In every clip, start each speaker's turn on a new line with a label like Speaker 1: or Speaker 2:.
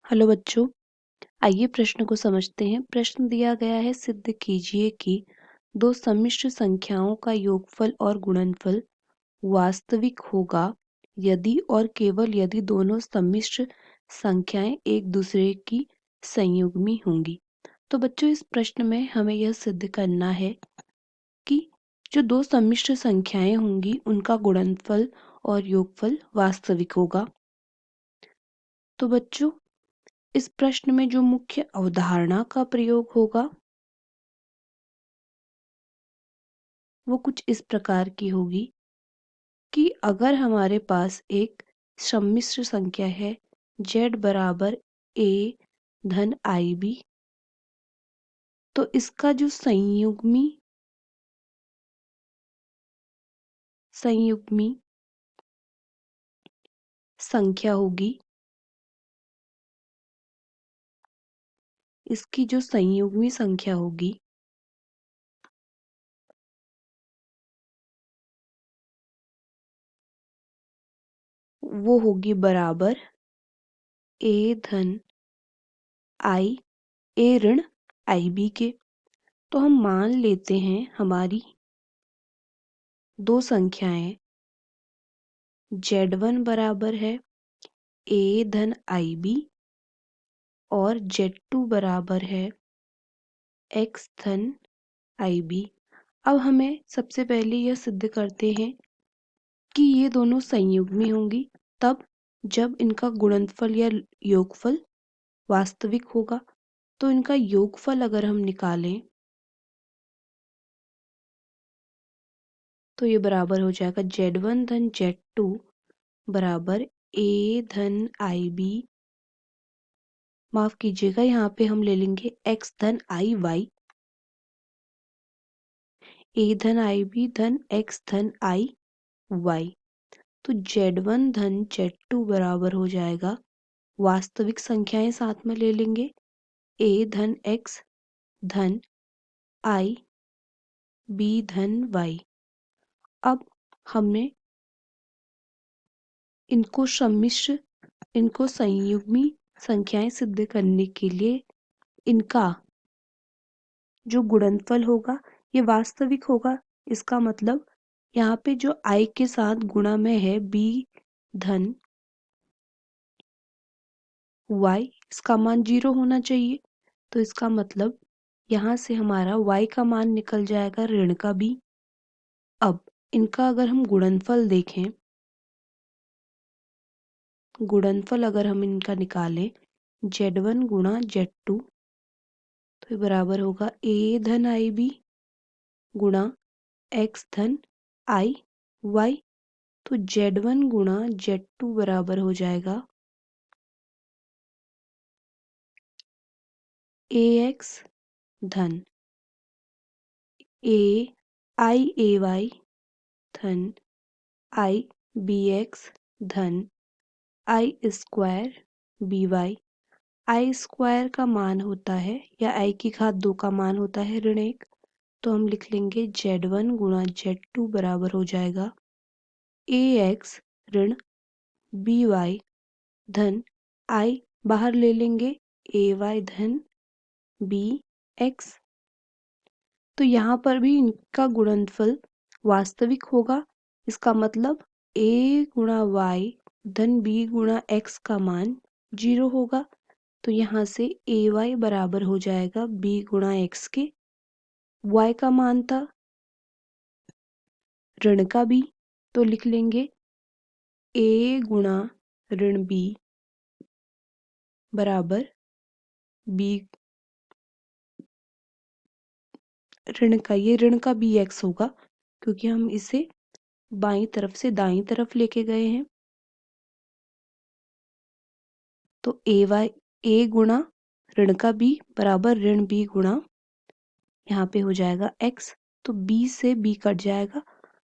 Speaker 1: Hello बच्चों, आइए प्रश्न को समझते हैं। प्रश्न दिया गया है, सिद्ध कीजिए कि दो सम्मिश्र संख्याओं का योगफल और गुणनफल वास्तविक होगा यदि और केवल यदि दोनों सम्मिश्र संख्याएं एक दूसरे की संयुग्मी होंगी। तो बच्चों, इस प्रश्न में हमें यह सिद्ध करना है कि जो दो सम्मिश्र संख्याएं होंगी उनका गुणनफल और योगफल वास्तविक होगा। तो बच्चों, इस प्रश्न में जो मुख्य अवधारणा का प्रयोग होगा वो कुछ इस प्रकार की होगी कि अगर हमारे पास एक सम्मिश्र संख्या है z बराबर a धन ib, तो इसका जो संयुग्मी संख्या होगी, इसकी जो संयुग्मी संख्या होगी वो होगी बराबर a धन i a ऋण ib के। तो हम मान लेते हैं हमारी दो संख्याएं z1 बराबर है a धन ib और z2 बराबर है x धन ib। अब हमें सबसे पहले यह सिद्ध करते हैं कि ये दोनों संयुग्मी होंगी तब जब इनका गुणनफल या योगफल वास्तविक होगा। तो इनका योगफल अगर हम निकालें तो ये बराबर हो जाएगा z1 धन z2 बराबर a धन ib, माफ कीजिएगा यहाँ पे हम ले लेंगे x धन i y, a धन ib धन x धन i y। तो z1 धन z2 बराबर हो जाएगा, वास्तविक संख्याएं साथ में ले लेंगे, a धन x धन i b धन y। अब हमने इनको संयुग्मी संख्याएं सिद्ध करने के लिए इनका जो गुणनफल होगा ये वास्तविक होगा। इसका मतलब यहाँ पे जो i के साथ गुणा में है b धन y, इसका मान 0 होना चाहिए। तो इसका मतलब यहाँ से हमारा y का मान निकल जाएगा ऋण का b। अब इनका अगर हम गुणनफल देखें, गुणनफल अगर हम इनका निकालें z1 गुणा z2 तो ये बराबर होगा a धन ib गुणा x धन i y। तो z1 गुणा z2 बराबर हो जाएगा ax धन a i ay धन i bx धन i square by। i square का मान होता है या i की घात 2 का मान होता है ऋण 1। तो हम लिख लेंगे z1 गुणा z2 बराबर हो जाएगा ax ऋण by धन i बाहर ले लेंगे ay धन bx। तो यहाँ पर भी इनका गुणनफल वास्तविक होगा। इसका मतलब a गुणा y धन b गुणा x का मान 0 होगा। तो यहाँ से ay बराबर हो जाएगा b गुणा x के। y का मान था ऋण का b, तो लिख लेंगे a गुणा ऋण b बराबर b ऋण का, ये ऋण का bx होगा क्योंकि हम इसे बाईं तरफ से दाईं तरफ लेके गए हैं। तो a गुणा ऋण का b बराबर ऋण b गुणा यहाँ पे हो जाएगा x। तो b से b कट जाएगा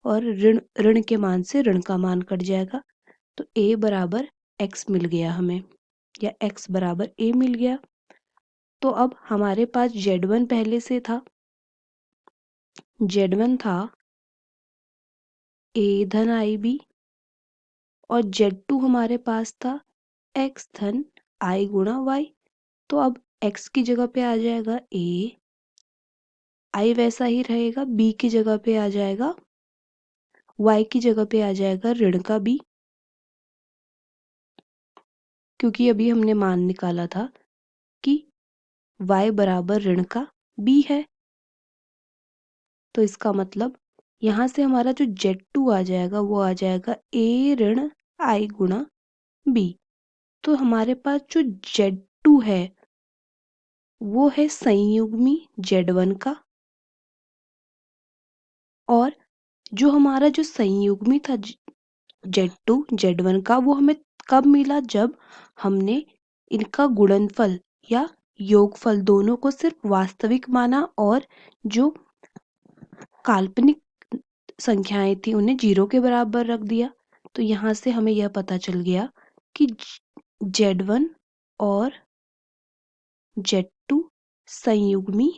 Speaker 1: और ऋण ऋण के मान से ऋण का मान कट जाएगा। तो a बराबर x मिल गया हमें, या x बराबर a मिल गया। तो अब हमारे पास z1 पहले से था, z1 था a धन ib और z2 हमारे पास था x धन आई गुणा वाई। तो अब x की जगह पे आ जाएगा a, आई वैसा ही रहेगा, b की जगह पे आ जाएगा, y की जगह पे आ जाएगा ऋण का b, क्योंकि अभी हमने मान निकाला था कि y बराबर ऋण का b है। तो इसका मतलब यहाँ से हमारा जो Z2 आ जाएगा वो आ जाएगा a ऋण आई गुणा b। तो हमारे पास जो Z2 है वो है संयुग्मी Z1 का, और जो हमारा जो संयुग्मी था Z2 Z1 का वो हमें कब मिला, जब हमने इनका गुणनफल या योगफल दोनों को सिर्फ वास्तविक माना और जो काल्पनिक संख्याएं थी उन्हें 0 के बराबर रख दिया। तो यहाँ से हमें यह पता चल गया कि Z1 और Z2 संयुग्मी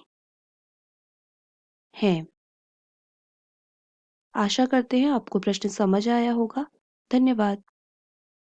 Speaker 1: हैं। आशा करते हैं आपको प्रश्न समझ आया होगा। धन्यवाद।